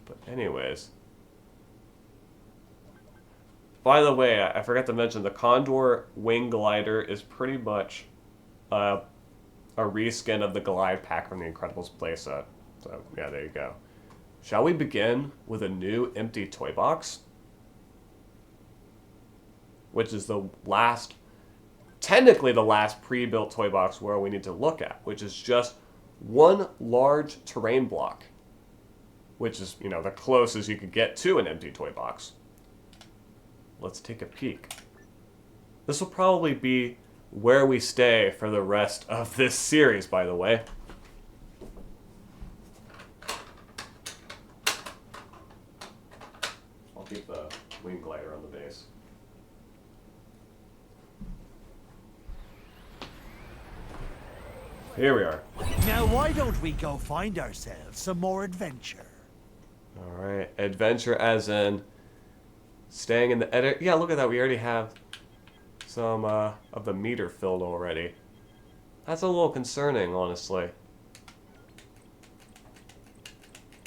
But anyways. By the way, I forgot to mention, the Condor Wing Glider is pretty much a reskin of the Glide Pack from the Incredibles playset. So, yeah, there you go. Shall we begin with a new empty toy box? Which is the last, technically the last pre-built toy box where we need to look at, which is just one large terrain block, which is, you know, the closest you could get to an empty toy box. Let's take a peek. This will probably be where we stay for the rest of this series, by the way. I'll keep the wing glider on the base. Here we are. Now why don't we go find ourselves some more adventure? Alright, adventure as in staying in the edit. Yeah, look at that, we already have some of the meter filled already. That's a little concerning, honestly.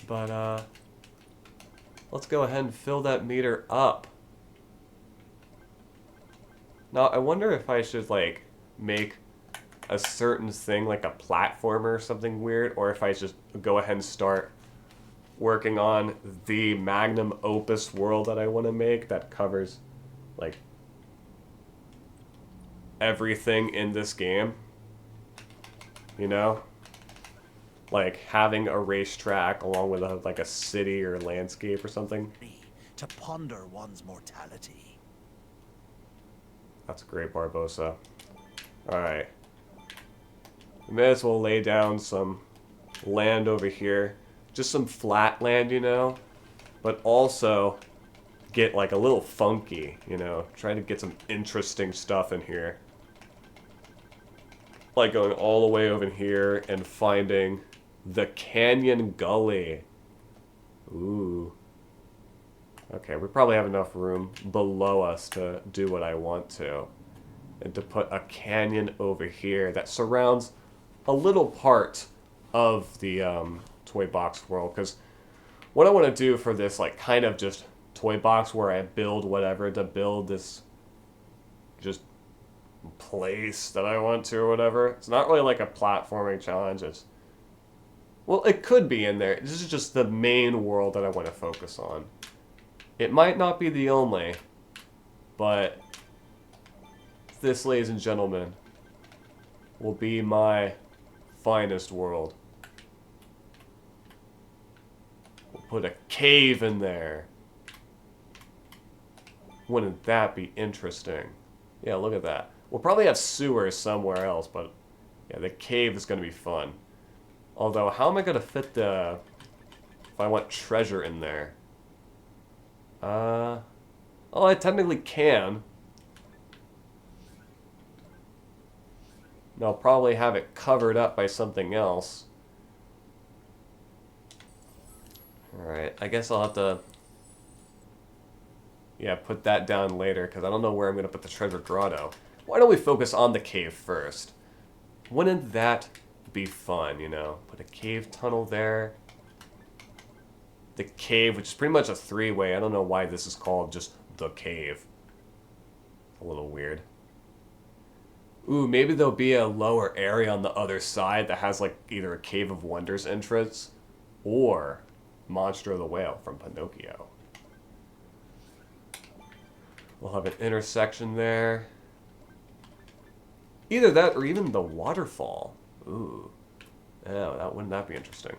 But, let's go ahead and fill that meter up. Now, I wonder if I should, like, make a certain thing, like a platformer or something weird, or if I just go ahead and start working on the magnum opus world that I want to make that covers, like, everything in this game. You know? Like, having a racetrack along with, like, a city or landscape or something. To ponder one's mortality. That's great, Barbosa. Alright. We may as well lay down some land over here. Just some flat land, you know? But also get, like, a little funky, you know? Try to get some interesting stuff in here. Like going all the way over here and finding the Canyon Gully. Ooh. Okay, we probably have enough room below us to do what I want to. And to put a canyon over here that surrounds a little part of the toy box world. Because what I want to do for this, like, kind of just toy box where I build whatever to build this just place that I want to or whatever. It's not really like a platforming challenge. It's, well, it could be in there. This is just the main world that I want to focus on. It might not be the only, but this, ladies and gentlemen, will be my finest world. We'll put a cave in there. Wouldn't that be interesting? Yeah, look at that. We'll probably have sewers somewhere else, but yeah, the cave is going to be fun. Although, how am I going to fit the... if I want treasure in there? Well, I technically can. And I'll probably have it covered up by something else. Alright, I guess I'll have to... yeah, put that down later, because I don't know where I'm going to put the treasure grotto. Why don't we focus on the cave first? Wouldn't that be fun, you know? Put a cave tunnel there. The cave, which is pretty much a three-way. I don't know why this is called just the cave. A little weird. Ooh, maybe there'll be a lower area on the other side that has, like, either a Cave of Wonders entrance or Monster of the Whale from Pinocchio. We'll have an intersection there. Either that or even the waterfall. Ooh. Yeah, wouldn't that be interesting?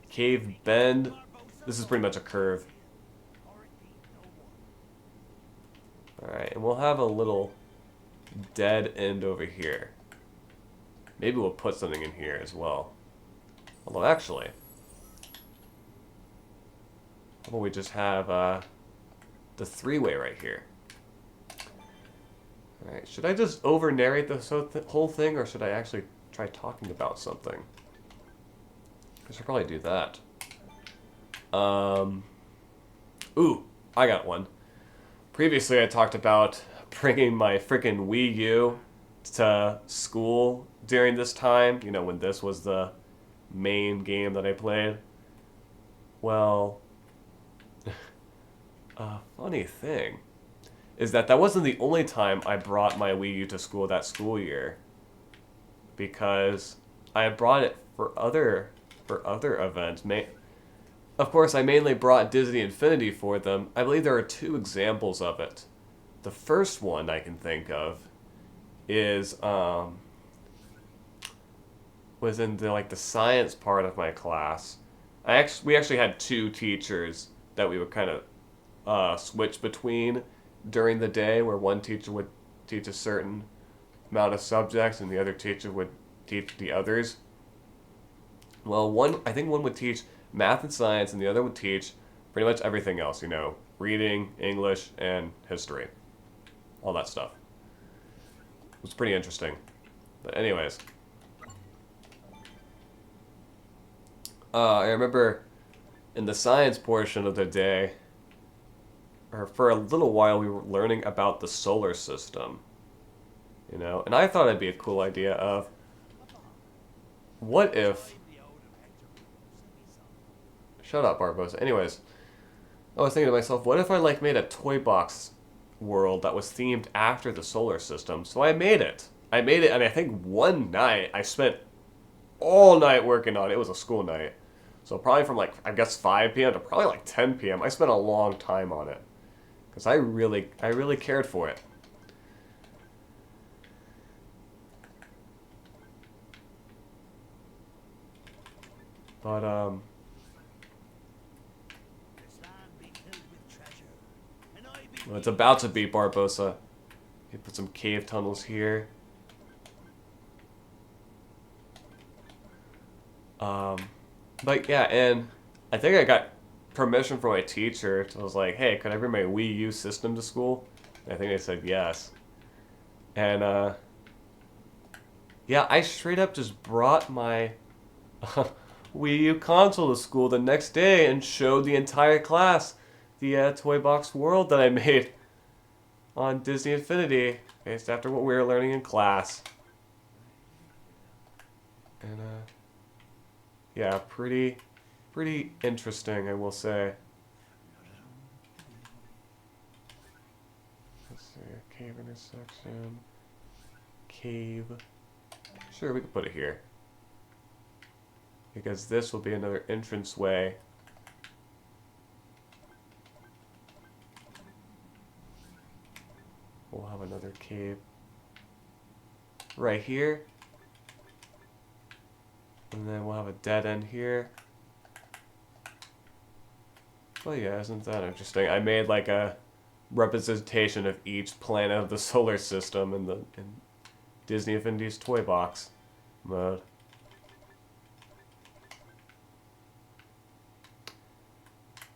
Cave bend. This is pretty much a curve. Alright, and we'll have a little dead end over here. Maybe we'll put something in here as well. Although, actually, how about we just have the three-way right here? Alright, should I just over-narrate this whole thing, or should I actually try talking about something? I should probably do that. Ooh, I got one. Previously, I talked about bringing my freaking Wii U to school during this time. You know, when this was the main game that I played. Well, a funny thing is that that wasn't the only time I brought my Wii U to school that school year, because I had brought it for other events. Of course, I mainly brought Disney Infinity for them. I believe there are two examples of it. The first one I can think of is was in the science part of my class. We actually had two teachers that we would kind of switch between during the day, where one teacher would teach a certain amount of subjects and the other teacher would teach the others. Well, I think one would teach math and science, and the other would teach pretty much everything else. Reading, English, and history, all that stuff. It was pretty interesting. But anyways, I remember in the science portion of the day, or for a little while, we were learning about the solar system. And I thought it'd be a cool idea of, what if... Shut up, Barbosa. Anyways, I was thinking to myself, what if I made a toy box world that was themed after the solar system? So I made it. And I think one night I spent all night working on it. It was a school night. So probably from I guess 5 p.m. to probably 10 p.m. I spent a long time on it. Because I really cared for it. But, This land be filled with treasure, and I be well, it's about to be, Barbosa. You put some cave tunnels here. But yeah, and I think I got permission from my teacher. I was like, hey, could I bring my Wii U system to school? And I think they said yes. And, yeah, I straight up just brought my Wii U console to school the next day and showed the entire class the toy box world that I made on Disney Infinity, based after what we were learning in class. And, yeah, pretty interesting, I will say. Let's see, cave intersection, cave. Sure, we can put it here. Because this will be another entranceway. We'll have another cave right here. And then we'll have a dead end here. Well, yeah, isn't that interesting? I made a representation of each planet of the solar system in Disney Infinity's toy box mode.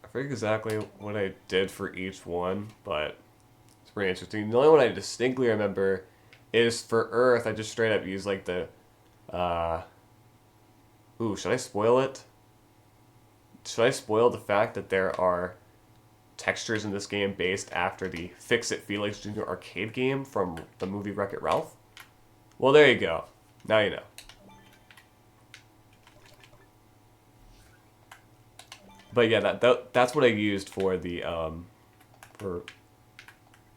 I forget exactly what I did for each one, but it's pretty interesting. The only one I distinctly remember is for Earth. I just straight up used ooh, should I spoil it? Should I spoil the fact that there are textures in this game based after the Fix-It Felix Jr. arcade game from the movie Wreck-It Ralph? Well, there you go. Now you know. But yeah, that's what I used for the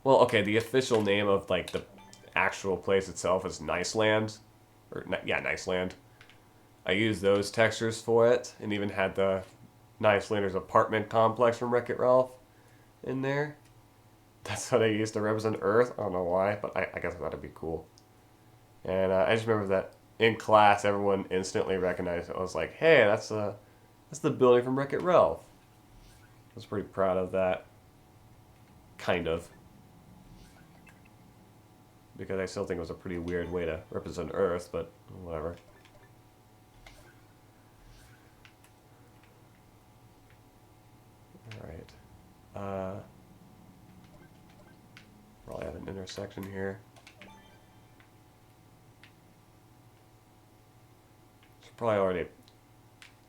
well, okay, the official name of the actual place itself is Niceland, or yeah, Niceland. I used those textures for it, and even had the Nicelanders apartment complex from Wreck-It Ralph in there. That's what I used to represent Earth. I don't know why, but I guess I thought it'd be cool. And I just remember that in class, everyone instantly recognized it. I was like, hey, that's the building from Wreck-It Ralph. I was pretty proud of that. Kind of. Because I still think it was a pretty weird way to represent Earth, but whatever. Alright. Probably have an intersection here. Should probably already...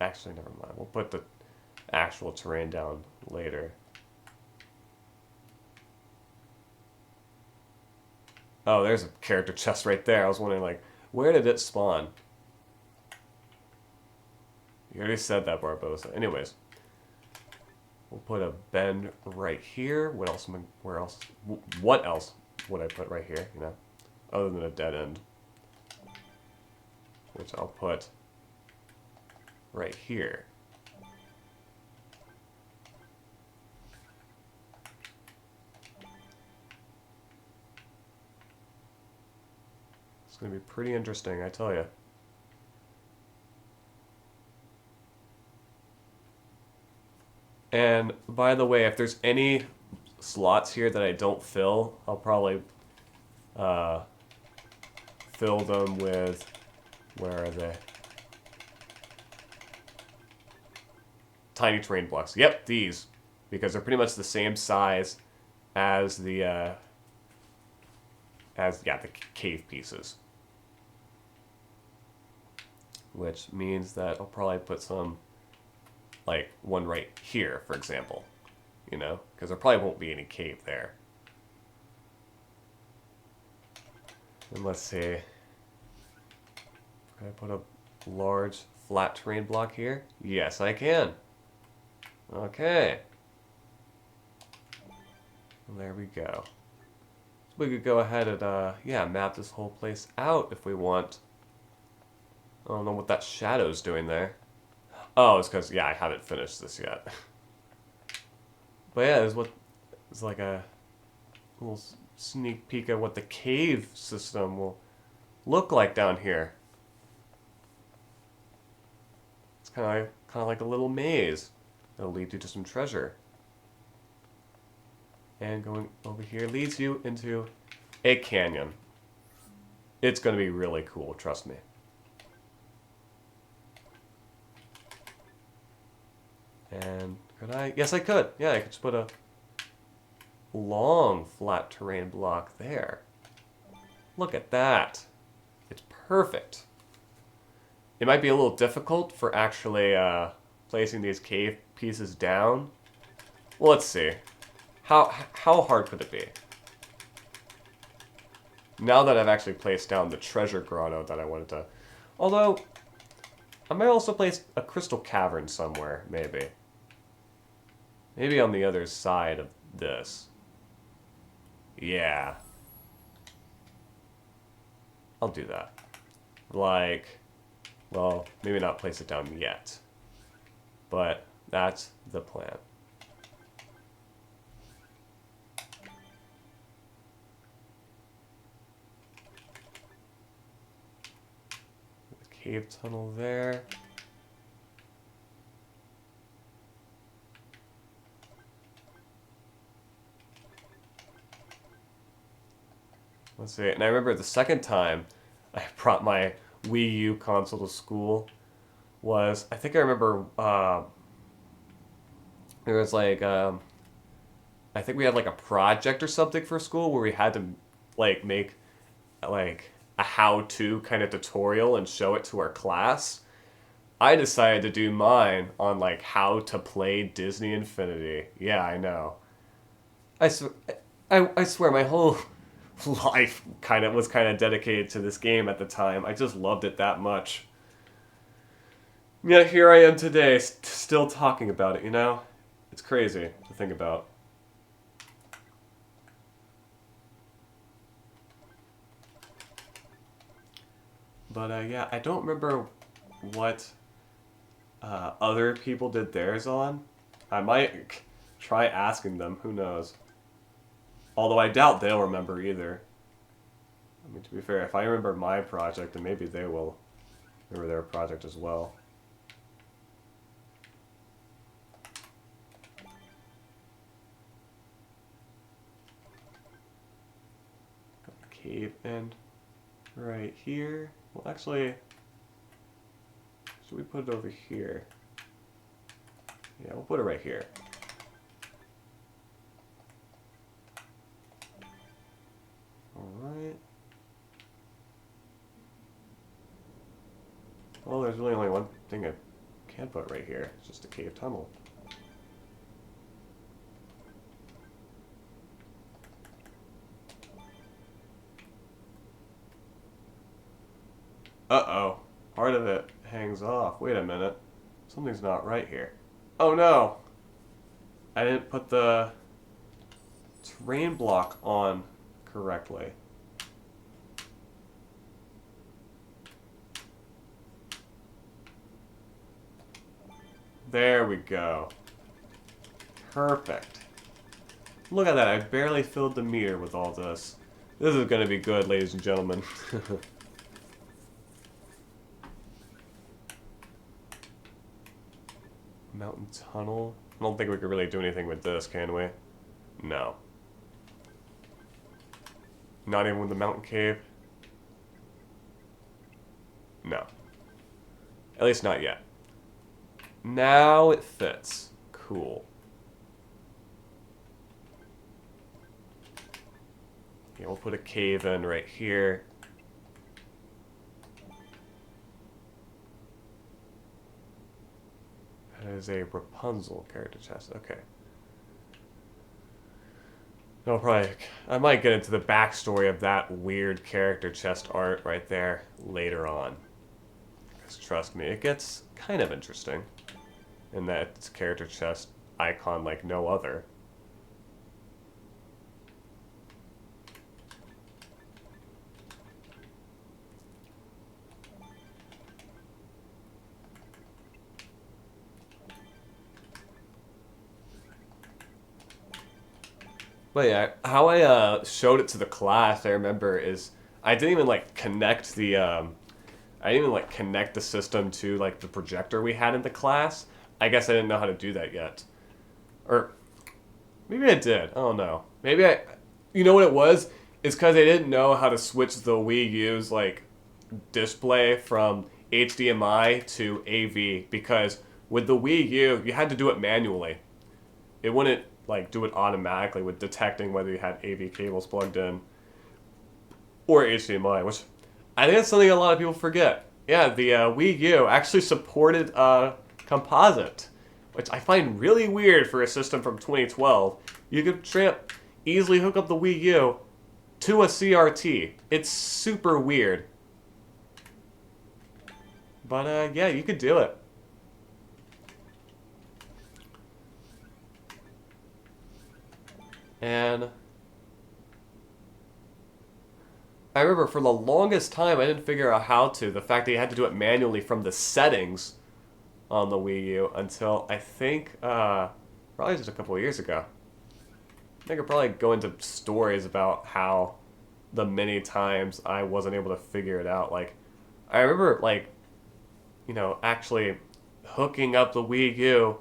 Actually, never mind. We'll put the actual terrain down later. Oh, there's a character chest right there. I was wondering, where did it spawn? You already said that, Barbosa. Anyways, we'll put a bend right here. What else? Where else? What else would I put right here? You know, other than a dead end, which I'll put right here. It's gonna be pretty interesting, I tell you. And by the way, if there's any slots here that I don't fill, I'll probably fill them with, where are they? Tiny terrain blocks. Yep, these. Because they're pretty much the same size as the, the cave pieces. Which means that I'll probably put some, like, one right here, for example. You know? Because there probably won't be any cave there. And let's see. Can I put a large flat terrain block here? Yes, I can. Okay. Well, there we go. So we could go ahead and, yeah, map this whole place out if we want. I don't know what that shadow's doing there. Oh, it's because, yeah, I haven't finished this yet. But yeah, it's like a little sneak peek at what the cave system will look like down here. It's kind of like a little maze that'll lead you to some treasure. And going over here leads you into a canyon. It's going to be really cool, trust me. And could I? Yes, I could. Yeah, I could just put a long flat terrain block there. Look at that. It's perfect. It might be a little difficult for actually placing these cave pieces down. Well, let's see. How hard could it be? Now that I've actually placed down the treasure grotto that I wanted to... Although, I might also place a crystal cavern somewhere, maybe. Maybe on the other side of this. Yeah. I'll do that. Like, well, maybe not place it down yet. But that's the plan. The cave tunnel there. Let's see. And I remember the second time I brought my Wii U console to school was, I think I remember, there was like, I think we had like a project or something for school where we had to like make like a how-to kind of tutorial and show it to our class. I decided to do mine on like how to play Disney Infinity. Yeah, I know. I swear my whole life was kind of dedicated to this game at the time. I just loved it that much. Yeah, here I am today, still talking about it, you know? It's crazy to think about. But yeah, I don't remember what other people did theirs on. I might try asking them, who knows. Although I doubt they'll remember either. I mean, to be fair, if I remember my project, then maybe they will remember their project as well. Got the cave end right here. Well, actually, should we put it over here? Yeah, we'll put it right here. Alright. Well, there's really only one thing I can put right here. It's just a cave tunnel. Uh-oh. Part of it hangs off. Wait a minute. Something's not right here. Oh no! I didn't put the terrain block on correctly. There we go. Perfect. Look at that, I barely filled the meter with all this. This is gonna be good, ladies and gentlemen. Mountain tunnel? I don't think we could really do anything with this, can we? No. Not even with the mountain cave? No. At least not yet. Now it fits. Cool. Yeah, we'll put a cave in right here. That is a Rapunzel character chest. Okay. No, probably. I might get into the backstory of that weird character chest art right there later on. Because trust me, it gets kind of interesting. In that it's a character chest icon like no other. But yeah, how I showed it to the class, I remember, is I didn't even like connect the I didn't even like connect the system to like the projector we had in the class. I guess I didn't know how to do that yet, or maybe I did. I don't know. Maybe I, you know what it was? It's because I didn't know how to switch the Wii U's like display from HDMI to AV, because with the Wii U you had to do it manually. It wouldn't like do it automatically with detecting whether you had AV cables plugged in or HDMI, which I think that's something a lot of people forget. Yeah, the Wii U actually supported composite, which I find really weird for a system from 2012. You could easily hook up the Wii U to a CRT. It's super weird. But yeah, you could do it. And I remember for the longest time I didn't figure out how to. The fact that you had to do it manually from the settings on the Wii U until I think probably just a couple of years ago. I could probably go into stories about how the many times I wasn't able to figure it out. Like, I remember, like, you know, actually hooking up the Wii U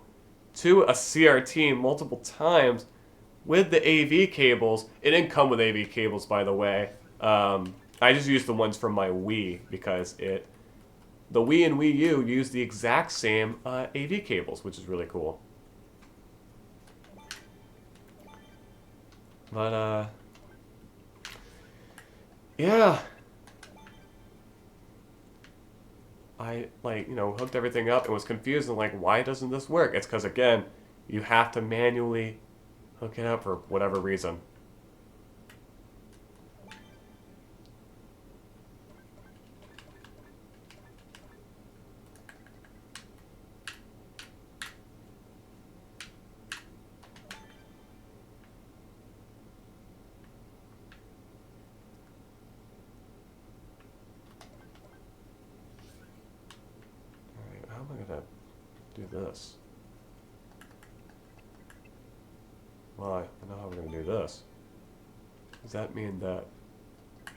to a CRT multiple times with the AV cables. It didn't come with AV cables, by the way. I just used the ones from my Wii because the Wii and Wii U use the exact same AV cables, which is really cool. But, yeah. I, like, you know, hooked everything up and was confused and like, why doesn't this work? It's because, again, you have to manually hook it up for whatever reason. Alright, how am I gonna do this? Well, I know how we're gonna do this. Does that mean that...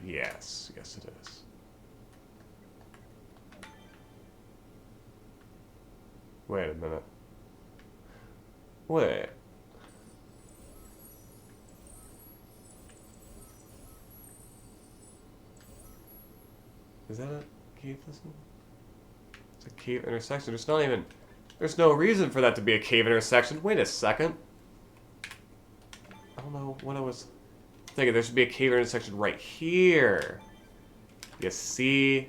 Yes, yes it is. Wait a minute. Wait. Is that a cave system? It's a cave intersection. There's not even... There's no reason for that to be a cave intersection. Wait a second. I don't know what I was thinking. There should be a cave intersection right here. You see?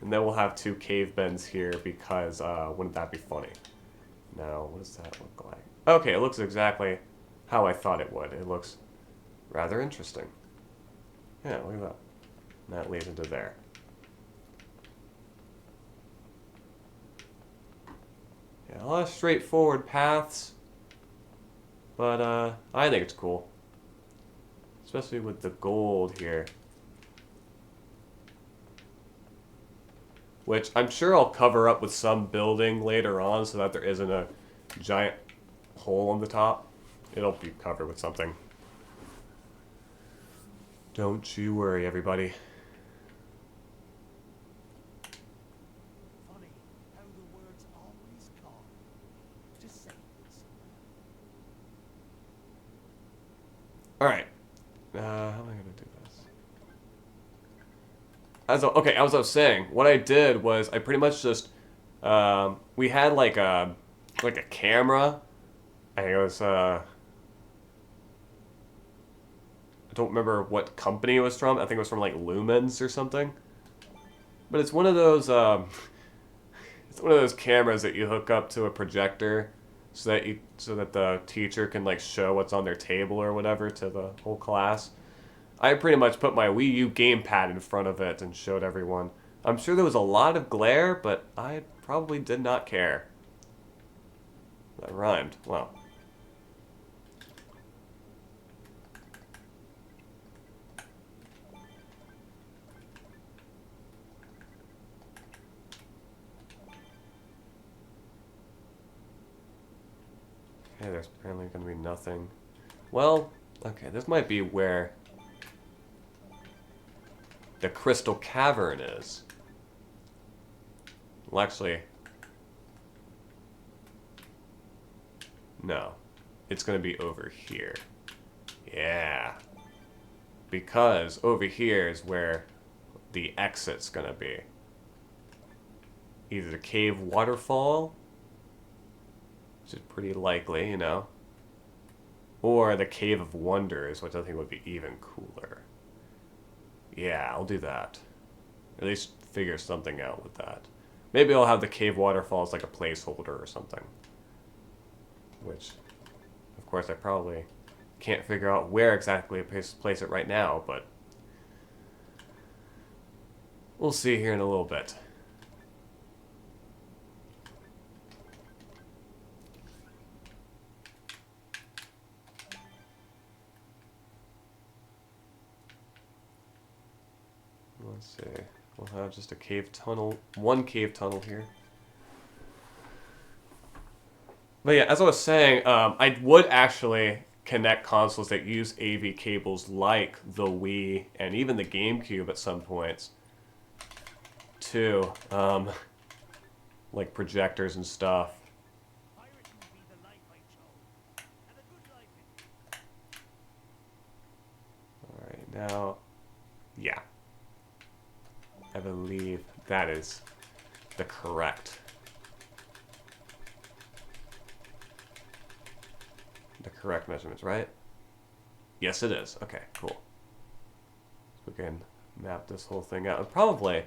And then we'll have two cave bends here because wouldn't that be funny? Now, what does that look like? Okay, it looks exactly how I thought it would. It looks rather interesting. Yeah, look at that. And that leads into there. a lot of straightforward paths, but I think it's cool. Especially with the gold here. Which I'm sure I'll cover up with some building later on so that there isn't a giant hole on the top. It'll be covered with something. Don't you worry, everybody. Funny how the words always come to save us. Alright. How am I going to do this? As I was saying, what I did was I pretty much just... we had like a camera. I think it was... I don't remember what company it was from. I think it was from like Lumens or something. But it's one of those it's one of those cameras that you hook up to a projector so that the teacher can like show what's on their table or whatever to the whole class. I pretty much put my Wii U gamepad in front of it and showed everyone. I'm sure there was a lot of glare, but I probably did not care. That rhymed. Wow. Okay, there's apparently going to be nothing. Well, okay, this might be where the Crystal Cavern is. Well, actually, no. It's going to be over here. Yeah. Because over here is where the exit's going to be. Either the cave waterfall, which is pretty likely, you know, or the Cave of Wonders, which I think would be even cooler. Yeah, I'll do that. At least figure something out with that. Maybe I'll have the cave waterfall as like a placeholder or something. Which, of course, I probably can't figure out where exactly to place it right now, but we'll see here in a little bit. Let's see. We'll have just a cave tunnel, one cave tunnel here. But yeah, as I was saying, I would actually connect consoles that use AV cables like the Wii and even the GameCube at some points to like projectors and stuff. Alright, now, yeah. I believe that is the correct measurements, right? Yes, it is. Okay, cool. So we can map this whole thing out. And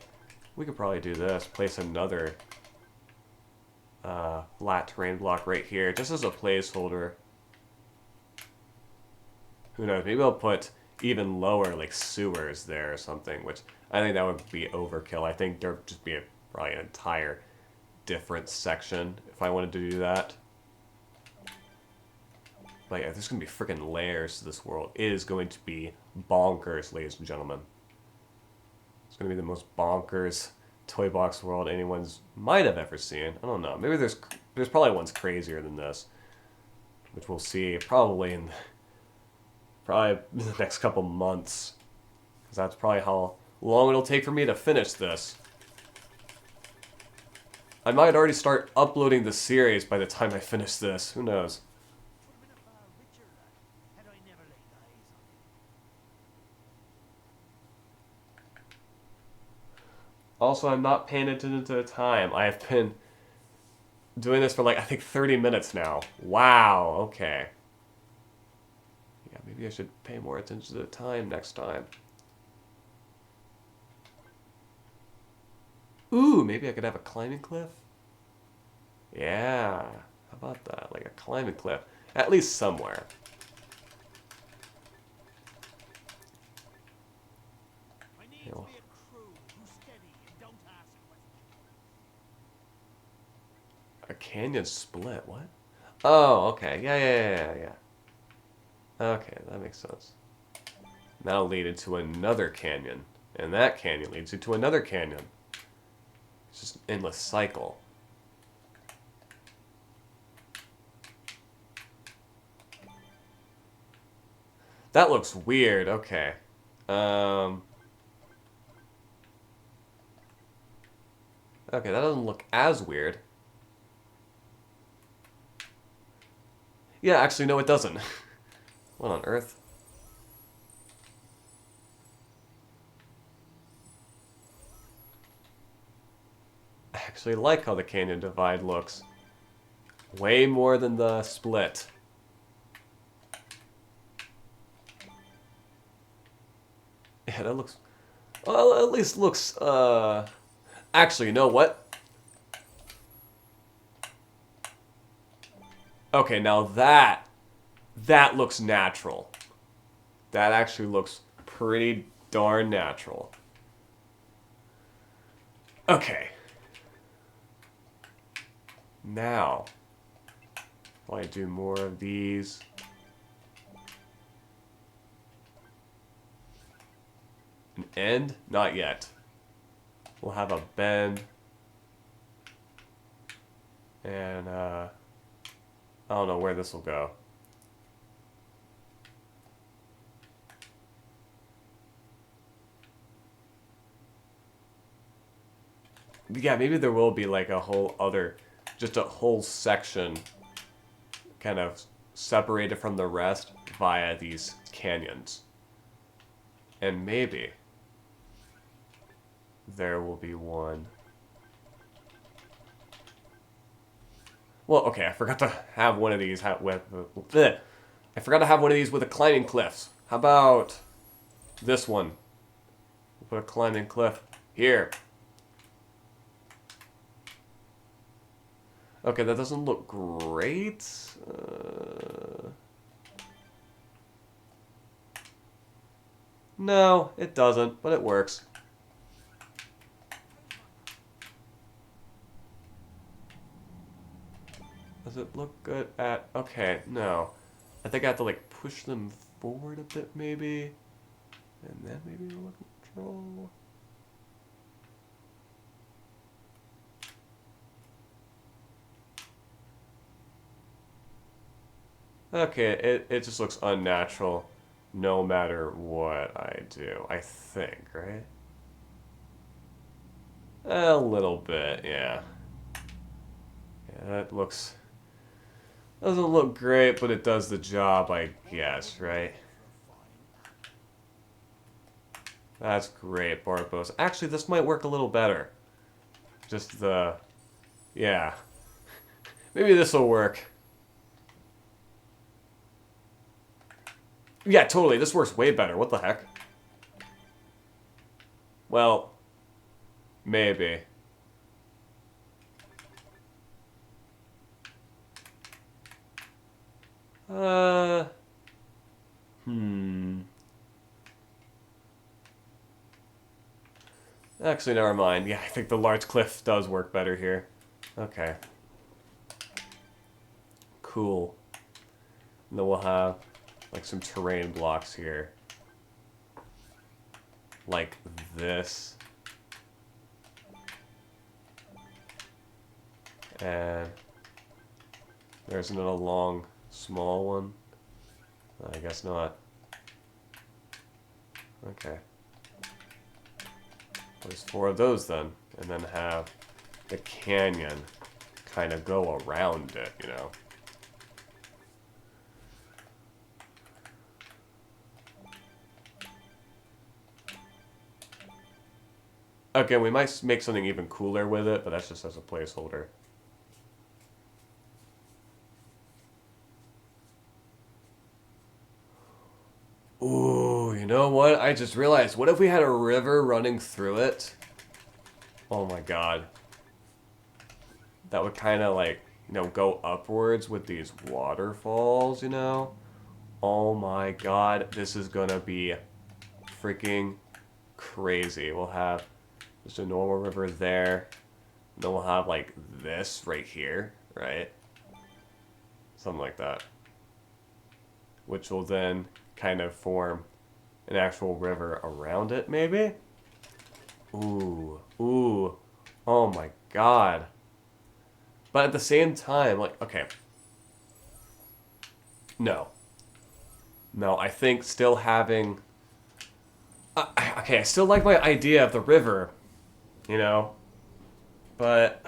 we could probably do this. Place another flat terrain block right here, just as a placeholder. Who knows? Maybe I'll put even lower, like sewers there or something, which I think that would be overkill. I think there'd just be probably an entire different section if I wanted to do that. But yeah, there's going to be freaking layers to this world. It is going to be bonkers, ladies and gentlemen. It's going to be the most bonkers toy box world anyone's might have ever seen. I don't know. Maybe there's probably ones crazier than this, which we'll see probably in the next couple months, because that's probably how long it'll take for me to finish this. I might already start uploading the series by the time I finish this. Who knows? Also, I'm not paying attention to the time. I have been doing this for like, I think 30 minutes now. Wow, okay. Yeah, maybe I should pay more attention to the time next time. Ooh, maybe I could have a climbing cliff? Yeah, how about that? Like a climbing cliff. At least somewhere. You know. A canyon split. What? Oh, okay. Yeah. Okay, that makes sense. That'll lead into another canyon. And that canyon leads into another canyon. It's just an endless cycle. That looks weird. Okay. Okay, that doesn't look as weird. Yeah, actually, no, it doesn't. What on earth? I actually like how the canyon divide looks. Way more than the split. Yeah, that looks... Well, at least looks, Actually, you know what? Okay, now that looks natural. That actually looks pretty darn natural. Okay. Now, if I do more of these... An end? Not yet. We'll have a bend. And, I don't know where this will go. Yeah, maybe there will be like a whole other, just a whole section kind of separated from the rest via these canyons. And maybe there will be one. Well, okay, I forgot to have one of these with... I forgot to have one of these with a climbing cliffs. How about this one? We'll put a climbing cliff here. Okay, that doesn't look great. No, it doesn't, but it works. Does it look good at... Okay, no. I think I have to, like, push them forward a bit, maybe. And then maybe we'll control... Okay, it just looks unnatural no matter what I do, I think, right? A little bit, yeah. Yeah, that looks... Doesn't look great, but it does the job, I guess, right? That's great, Barbos. Actually, this might work a little better. Just the... Yeah. Maybe this will work. Yeah, totally. This works way better. What the heck? Well, maybe. Actually, never mind. Yeah, I think the large cliff does work better here. Okay. Cool. And then we'll have, like, some terrain blocks here. Like this. And there's another long, small one. I guess not. Okay. There's 4 of those then. And then have the canyon kind of go around it, you know. Okay, we might make something even cooler with it, but that's just as a placeholder. Ooh, you know what? I just realized, what if we had a river running through it? Oh my god. That would kind of like, you know, go upwards with these waterfalls, you know? Oh my god, this is gonna be freaking crazy. We'll have just a normal river there. Then we'll have like this right here, right? Something like that. Which will then kind of form an actual river around it, maybe? Ooh, ooh. Oh my god. But at the same time, like, okay. No. No, I think still having... okay, I still like my idea of the river, you know? But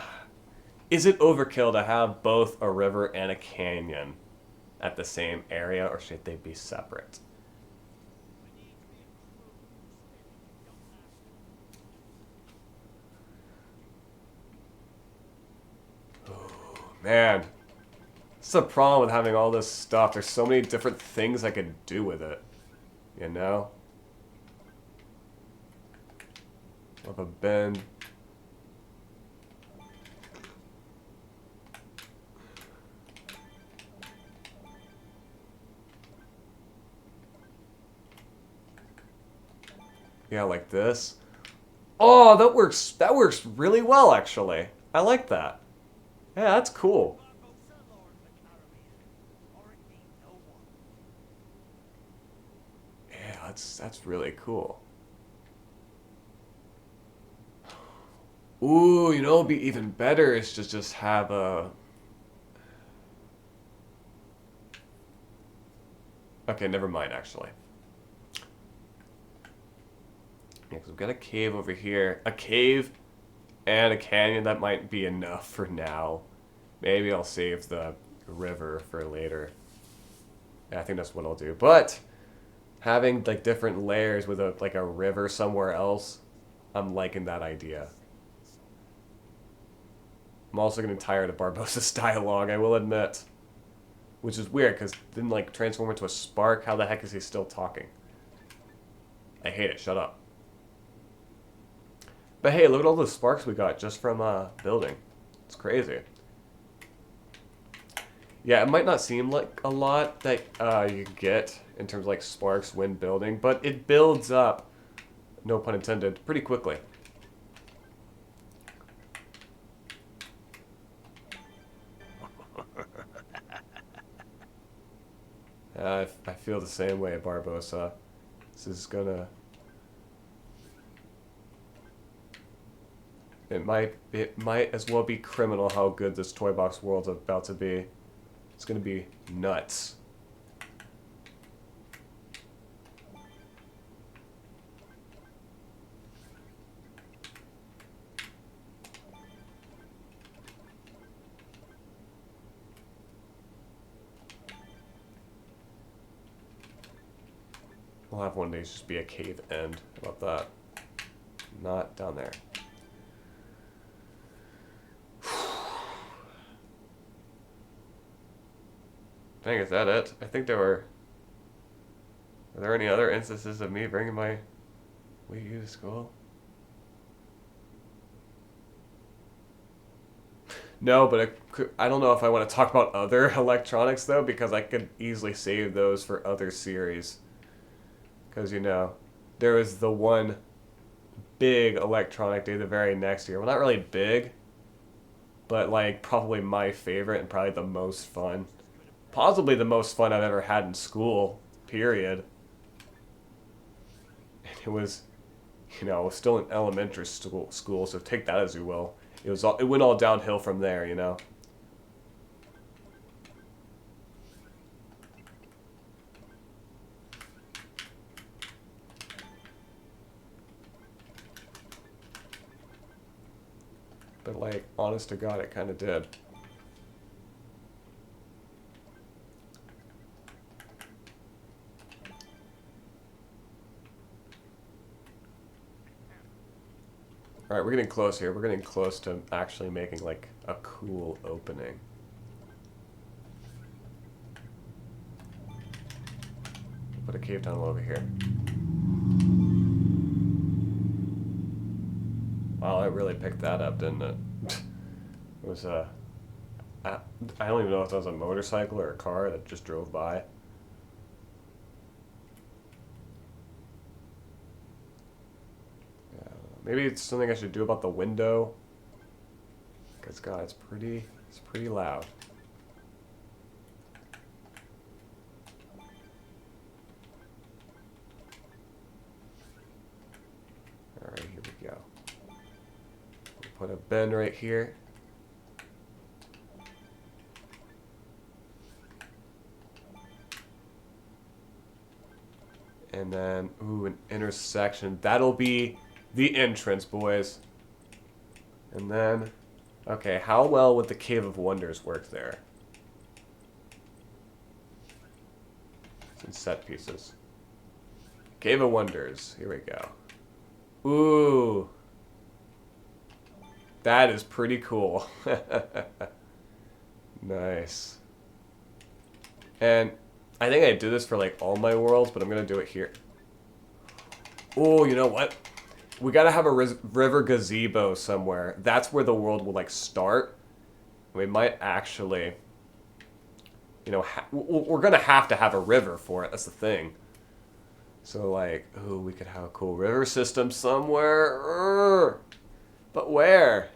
is it overkill to have both a river and a canyon at the same area, or should they be separate? We need to be improved Gamemaster. Man, it's the problem with having all this stuff. There's so many different things I could do with it, you know? Of a bend. Yeah, like this. Oh, that works. That works really well, actually. I like that. Yeah, that's cool. Barbosa, Lord of the Caribbean, or indeed no one. Yeah, that's really cool. Ooh, you know, it'd be even better is to just have a... Okay, never mind, actually. Yeah, because we've got a cave over here. A cave and a canyon. That might be enough for now. Maybe I'll save the river for later. Yeah, I think that's what I'll do. But having like different layers with a like a river somewhere else, I'm liking that idea. I'm also getting tired of Barbossa's dialogue, I will admit. Which is weird, because didn't like transform into a spark? How the heck is he still talking? I hate it, shut up. But hey, look at all the sparks we got just from building. It's crazy. Yeah, it might not seem like a lot that you get in terms of like sparks when building, but it builds up, no pun intended, pretty quickly. I feel the same way, Barbosa. This is gonna... It might as well be criminal how good this toy box world's about to be. It's gonna be nuts. We'll have one of these just be a cave end. How about that? Not down there. Dang, is that it? I think there were... Are there any other instances of me bringing my Wii U to school? No, but I don't know if I want to talk about other electronics, though, because I could easily save those for other series. Because, you know, there was the one big electronic day the very next year. Well, not really big, but, like, probably my favorite and probably the most fun. Possibly the most fun I've ever had in school, period. And it was, you know, I was still in elementary school, so take that as you will. It went all downhill from there, you know. But like, honest to God, it kind of did. Alright, we're getting close here. We're getting close to actually making, like, a cool opening. Put a cave tunnel over here. Wow, I really picked that up, didn't it? It was, I don't even know if that was a motorcycle or a car that just drove by. Yeah, maybe it's something I should do about the window. God, it's pretty loud. Alright, here we go. We'll put a bend right here. And then, ooh, an intersection. That'll be the entrance, boys. And then, okay, how well would the Cave of Wonders work there? Some set pieces. Cave of Wonders. Here we go. Ooh. That is pretty cool. Nice. And I think I do this for like all my worlds, but I'm going to do it here. Oh, you know what? We got to have a river gazebo somewhere. That's where the world will like start. We might actually, you know, we're going to have a river for it. That's the thing. So like, ooh, we could have a cool river system somewhere. But where?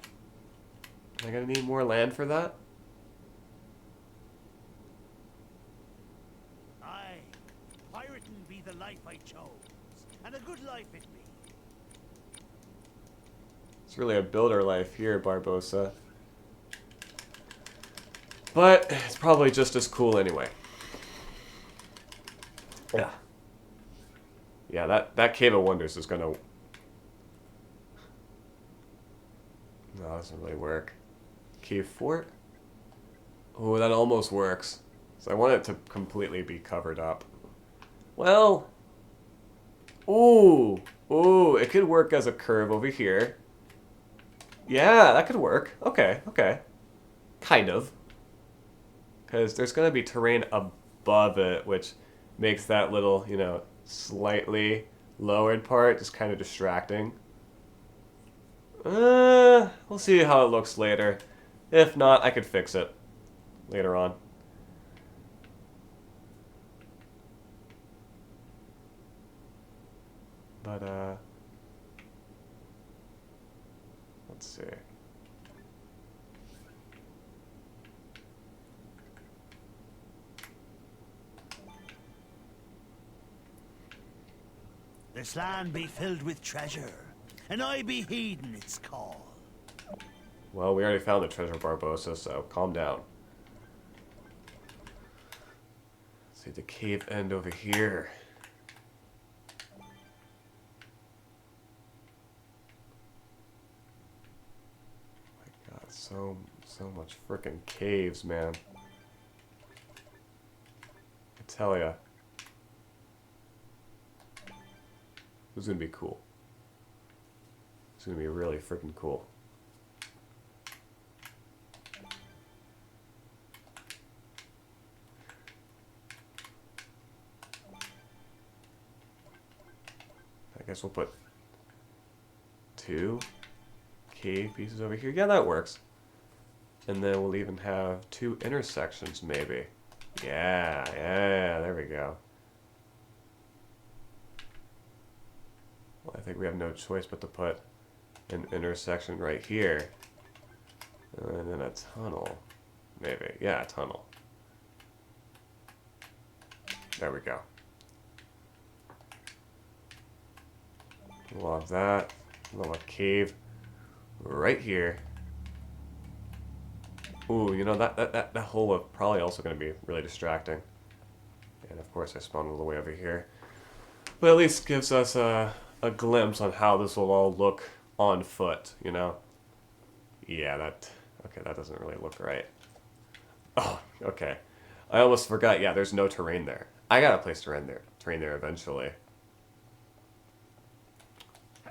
Am I going to need more land for that? Aye, pirating be the life I chose, and a good life it be. It's really a builder life here, Barbosa. But it's probably just as cool anyway. Yeah. Yeah, that Cave of Wonders is gonna... No, that doesn't really work. Cave Fort? Oh, that almost works. So I want it to completely be covered up. Well... Ooh! Ooh, it could work as a curve over here. Yeah, that could work. Okay, okay. Kind of. Because there's going to be terrain above it, which makes that little, you know, slightly lowered part just kind of distracting. We'll see how it looks later. If not, I could fix it later on. But, let's see. This land be filled with treasure, and I be heeding its call. Well, we already found the treasure, Barbosa, so calm down. Let's see the cave end over here. My God, so much frickin' caves, man. I tell ya. This is gonna be cool. It's gonna be really frickin' cool. I guess we'll put 2 cave pieces over here. Yeah, that works. And then we'll even have 2 intersections, maybe. Yeah, there we go. Well, I think we have no choice but to put an intersection right here. And then a tunnel. Maybe. Yeah, a tunnel. There we go. We'll have that. We'll have a cave right here. Ooh, you know, that hole is probably also going to be really distracting. And of course I spawned all the way over here. But at least gives us a glimpse on how this will all look on foot, you know? Yeah, okay, that doesn't really look right. Oh, okay. I almost forgot, yeah, there's no terrain there. I gotta place terrain there eventually.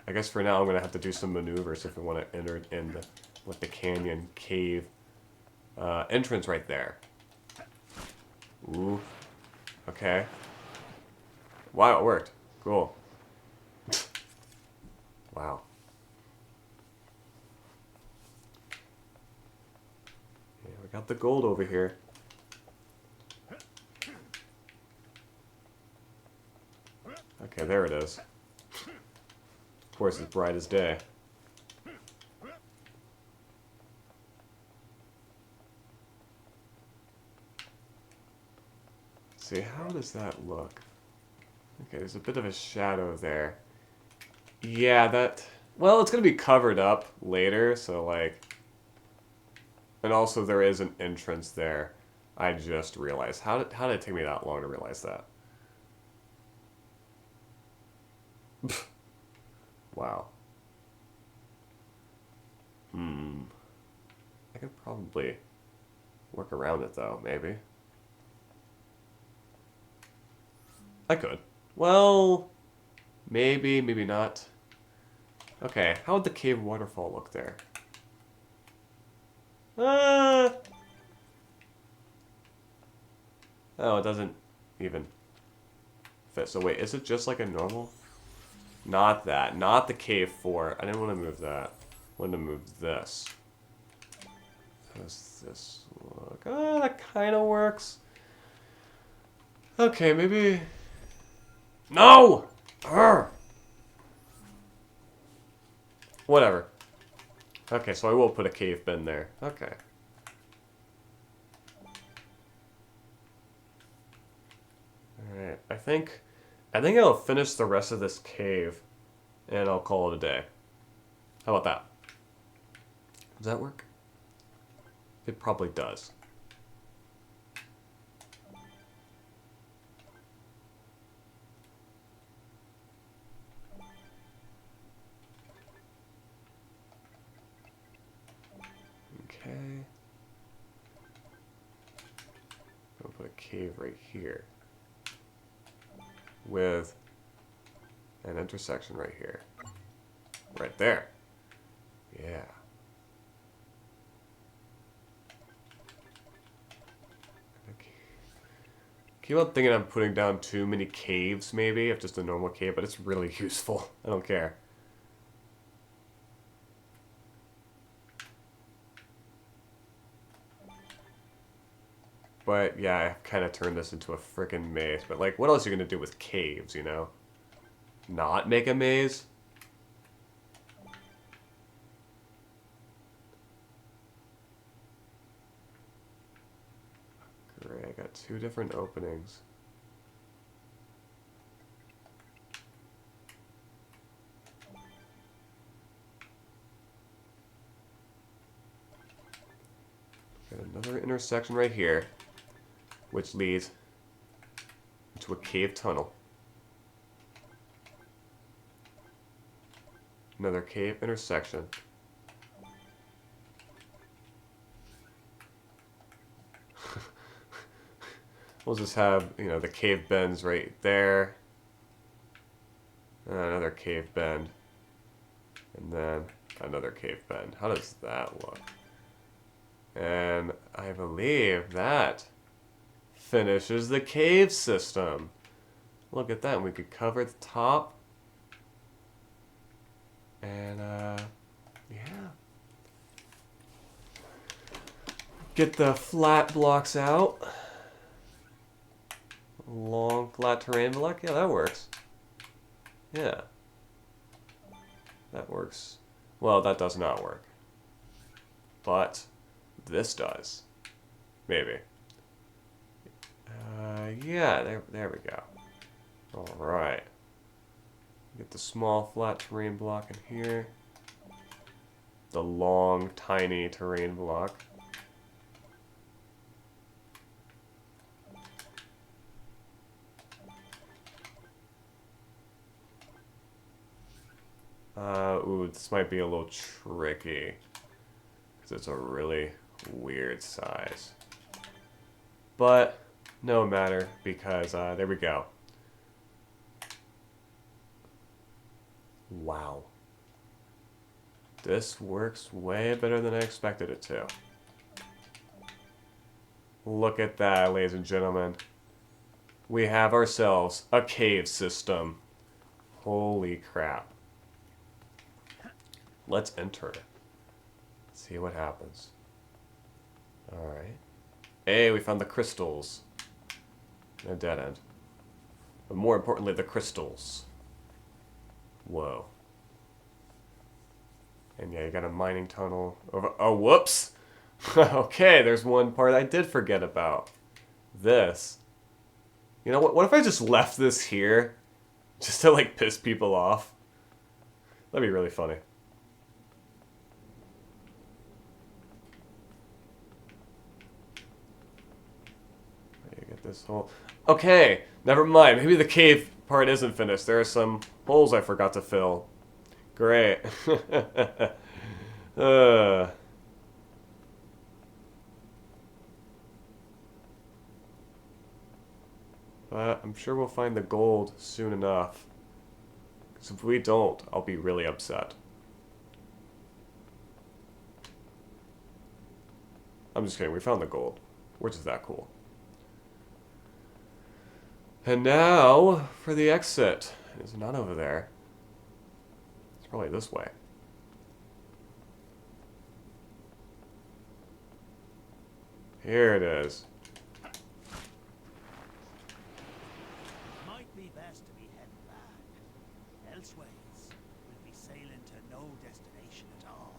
I guess for now I'm gonna have to do some maneuvers if we want to enter in with the canyon cave entrance right there. Ooh. Okay. Wow, it worked. Cool. Wow. Yeah, we got the gold over here. Okay, there it is. Of course, it's bright as day. see, how does that look? Okay, there's a bit of a shadow there. Yeah, that... Well, it's going to be covered up later, so, like... And also, there is an entrance there. I just realized. How did it take me that long to realize that? Wow. I could probably work around it, though, maybe. I could. Well, maybe, maybe not. Okay, how would the cave waterfall look there? Oh, it doesn't even fit. So wait, is it just like a normal? Not that. Not the cave fort. I didn't want to move that. I wanted to move this. How does this look? Oh, that kind of works. Okay, maybe... No! Urgh! Whatever. Okay, so I will put a cave bin there. Okay. Alright, I think I'll finish the rest of this cave and I'll call it a day. How about that? Does that work? It probably does. Okay. I'll put a cave right here. With an intersection right here. Right there. Yeah. Keep on thinking I'm putting down too many caves, maybe, of just a normal cave, but it's really useful. I don't care. But, yeah, I kind of turned this into a frickin' maze. But, like, what else are you going to do with caves, you know? Not make a maze? Great, I got 2 different openings. Got another intersection right here, which leads to a cave tunnel. Another cave intersection. We'll just have, you know, the cave bends right there. And another cave bend. And then another cave bend. How does that look? And I believe that finishes the cave system. Look at that. We could cover the top. And, yeah. Get the flat blocks out. Long flat terrain block. Yeah, that works. Yeah. That works. Well, that does not work. But this does. Maybe. Yeah, there we go. Alright. Get the small flat terrain block in here. The long, tiny terrain block. Ooh, this might be a little tricky. Because it's a really weird size. But, no matter, because, there we go. Wow. This works way better than I expected it to. Look at that, ladies and gentlemen. We have ourselves a cave system. Holy crap. Let's enter. See what happens. Alright. Hey, we found the crystals. A dead end. But more importantly, the crystals. Whoa. And yeah, you got a mining tunnel over... Oh, whoops! Okay, there's one part I did forget about. This You know what? What if I just left this here? Just to, like, piss people off? That'd be really funny. You get this hole. Okay, never mind. Maybe the cave part isn't finished. There are some holes I forgot to fill. Great. uh. But I'm sure we'll find the gold soon enough. Because if we don't, I'll be really upset. I'm just kidding. We found the gold. We're just that cool. And now for the exit. It's not over there. It's probably this way. Here it is. Might be best to be heading back. Elseways, we'll be sailing to no destination at all.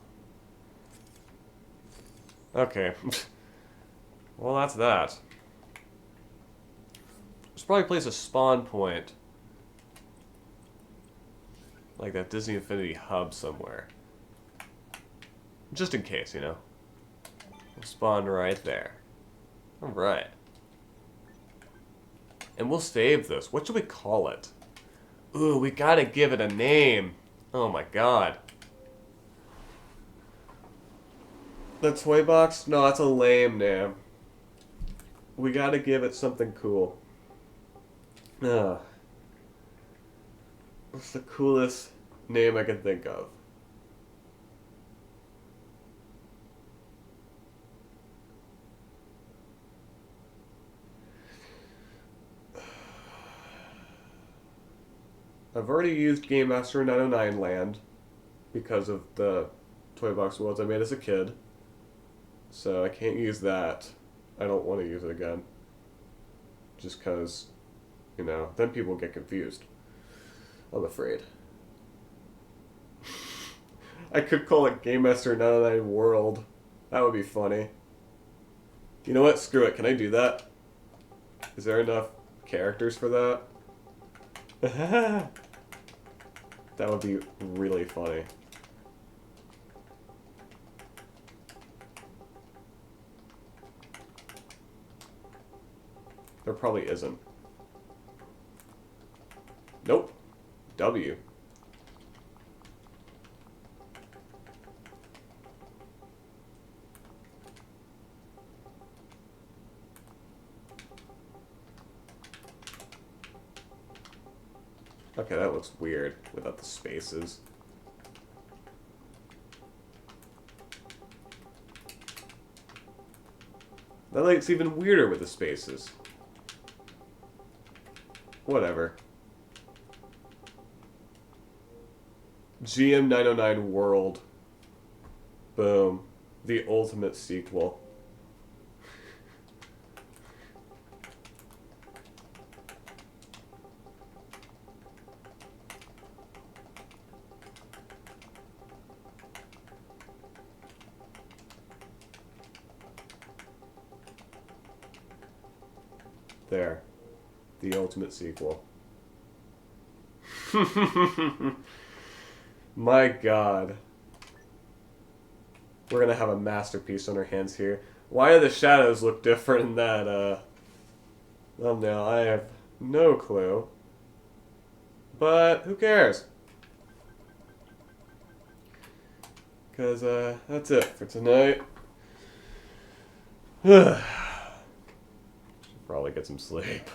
Okay. Well, that's that. There's probably a place a spawn point. Like that Disney Infinity hub somewhere. Just in case, you know. We'll spawn right there. Alright. And we'll save this. What should we call it? Ooh, we gotta give it a name. Oh my god. The toy box? No, that's a lame name. We gotta give it something cool. What's the coolest name I can think of? I've already used Gamemaster 909 Land because of the toy box worlds I made as a kid. So I can't use that. I don't want to use it again. Just because, you know, then people get confused. I'm afraid. I could call it Gamemaster 909 World. That would be funny. You know what? Screw it. Can I do that? Is there enough characters for that? That would be really funny. There probably isn't. Nope. W. Okay, that looks weird without the spaces. That looks even weirder with the spaces. Whatever. GM 909 World. Boom. The ultimate sequel. There. The ultimate sequel. My god. We're gonna have a masterpiece on our hands here. Why do the shadows look different in that, thumbnail? I have no clue. But, who cares? Because, that's it for tonight. Should probably get some sleep.